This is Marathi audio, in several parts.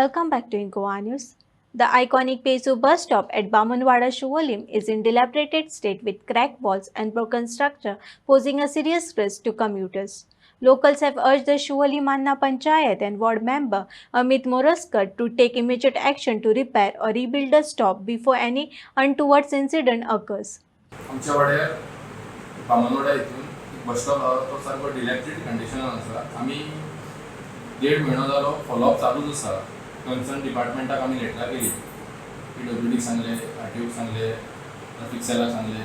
Welcome back to Incoa News. The iconic Pesu bus stop at Bamanwada Shuvolim is in dilapidated state with cracked walls and broken structure, posing a serious risk to commuters. Locals have urged the Shuvolim Manna Panchayat and ward member Amit Moraskar to take immediate action to repair or rebuild the stop before any untoward incident occurs. आमच्या वाड्यार बामनवाडा हितून बस स्टॉप तो सारको डिलॅपिडेटेड कंडिशनान आसा. आमी 1.5 म्हयनो जालो फॉलोअप चालूच आसा. कन्सर्न डिपार्टमेंटाक आमी लेटरां केली. PWDक सांगले, RTOक सांगले, ट्रॅफिक सेलाक सांगले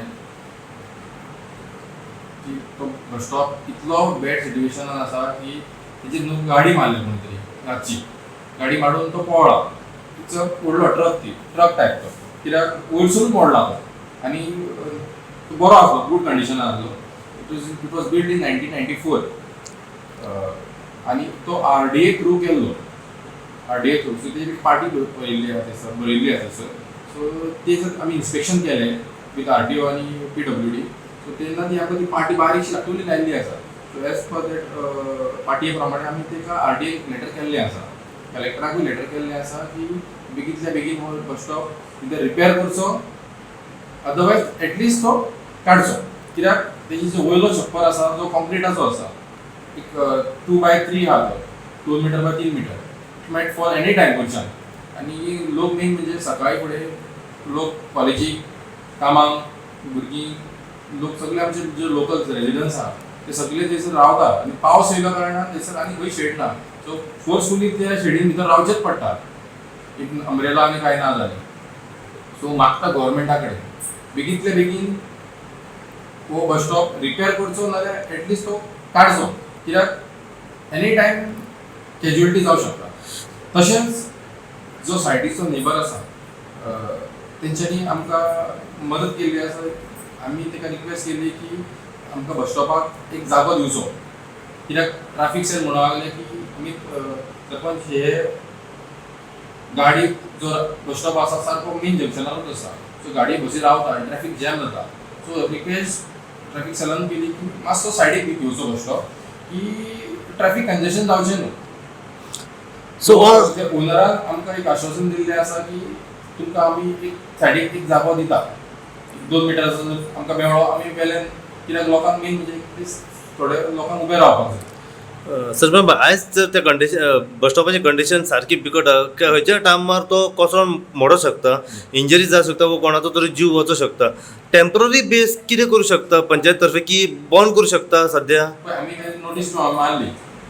की तो बस स्टॉप इतलो बॅड सिट्युएशनान आसा की तेजी न्हू गाडी मारली कोणी तरी रातची. गाडी मारून तो पळला. तिचो व्हडलो ट्रक टायप तो, कित्याक वयरसून पडला तो आणि तो बरो आसलो, गुड कंडिशनान आसलो. इट वॉज बिल्ड इन 1994 आणि तो RDA थ्रू केल्लो. RDA थ्रू सो तेजी पार्टी बरयल्ली आसा सर. सो तेजो आमी इन्स्पेक्शन केलें विथ RTO आणि PWD. सो तेन्ना ती आमकां ती पार्टी बारीकशी दाखवली लायल्ली आसा. सो एज पर दॅट पार्टये प्रमाणे आमी तेका RDA लेटर केल्लें आसा, कलेक्टराकूय लेटर केल्लें आसा की बेगींतल्या बेगीन हो बस स्टॉप इधर रिपेर करचो, अदरवायज एटलिस्ट तो काडचो. कित्याक तेजी जो वयलो छप्पर आसा जो कॉन्क्रिटाचो आसा, एक 2x3 आहा तो, 2 metre by 3 metre. It might fall any time वयच्यान. आनी लोक मेन म्हणजे सकाळी फुडें लोक कॉलेजीक, कामाक, भुरगीं, लोक सगळे आमचे जे लोकल रेजिडंट्स आहा ते सगळे थंयसर रावता. आनी पावस येयल्या कारणान थंयसर आनी खंय शेड ना. सो फोर्सफुली त्या शेडीन भितर रावचेच पडटा, एक अम्ब्रेला आनी कांय ना जालें. सो मागता गव्हर्मेंटा कडेन बेगींतल्या बेगीन हो बस स्टॉप रिपेर करचो, नाल्यार एटलिस्ट तो काडचो. कित्याक एनी टायम कॅज्युअलिटी जावं शकता. तशेंच जो सायडीचो नेबर आसा तेंच्यांनी आमकां मदत केल्ली आसा. आमी तेका रिक्वेस्ट केल्ली की आमकां बस स्टॉपाक एक जागो दिवचो. कित्याक ट्रॅफिक सेल म्हणूंक लागले की आमी सरपंच हे गाडी जो बस स्टॉप आसा सारको मेन जंक्शनारूच आसा. सो गाडी बसी रावता आनी ट्रॅफिक जॅम जाता. सो रिक्वेस्ट ट्रॅफिक सेलान केली की मातसो सायडीक घेवचो बस स्टॉप की ट्रॅफिक कंजेशन जावचें न्हू. सो त्या ओनरान आमकां एक आश्वासन दिल्लें आसा की तुमकां आमी एक सायडीक एक जागो दिता, 2 मिटराचो आमकां मेळ्ळो आमी वेल्यान. कित्याक लोकांक मेन म्हणजे थोड्या लोकांक उबें रावपाक जाय. सरपंच आयज जर त्या कंडिशन बस स्टॉपाची कंडिशन सारकी बिकट खंयच्या टायमार तो कोसळून मोडूंक शकता, इंजरी जावं शकता, वो कोणाचो तरी जीव वचूंक शकता. टेम्पररी बेस कितें करूं शकता पंचायत तर्फे की बंद करूं शकता सध्या? आमी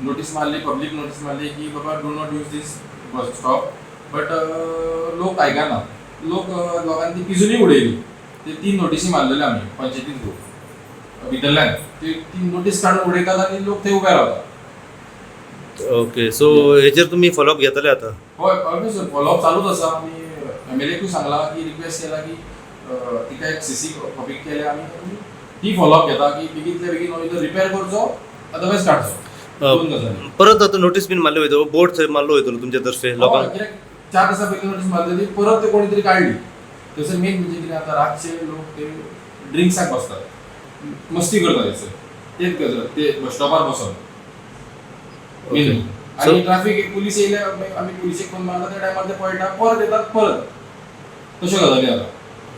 नोटीस मारली, पब्लीक नोटीस मारली की बाबा do not use these bus stop. But लोक आयकना. लोकांनी ती पिजुनी उडयली. ते 3 नोटीसी मारलेल्यो आमी पंचायतीन थ्रू भितरल्यान. ती नोटीस काडून उडयतात आनी लोक थंय उबे रावतात. ओके, सो हेचेर तुमी फॉलोअप घेतले आता? हय, ऑलवेज फॉलोअप चालूच आसा. आमी MLAकूय सांगला की रिक्वेस्ट केला की तिका एक CC कॉपी केल्या आमी ती फॉलोअप घेता की बेगींतल्या बेगीन हो इधर रिपेर करचो, अदरवायज काडचो. परत आता नोटीस बीन मारले वयता, बोर्ड थंय मारलो वयतलो तुमच्या तर्फे लोकांक? 4 दिसा पयलीं नोटीस मारलेली, परत ते कोणी तरी काडली. थंयसर मेन म्हणजे कितें आतां रातचे लोक ते ड्रिंक्साक बसतात, मस्ती करतात थंयसर. तेच गजाल ते बस स्टॉपार बसोन. आणि ट्रॅफिक पुलीस येयले, आमी पुलिशेक फोन मारला त्या टायमार ते पळयता, परत येतात परत. तश्यो गजाली जाता.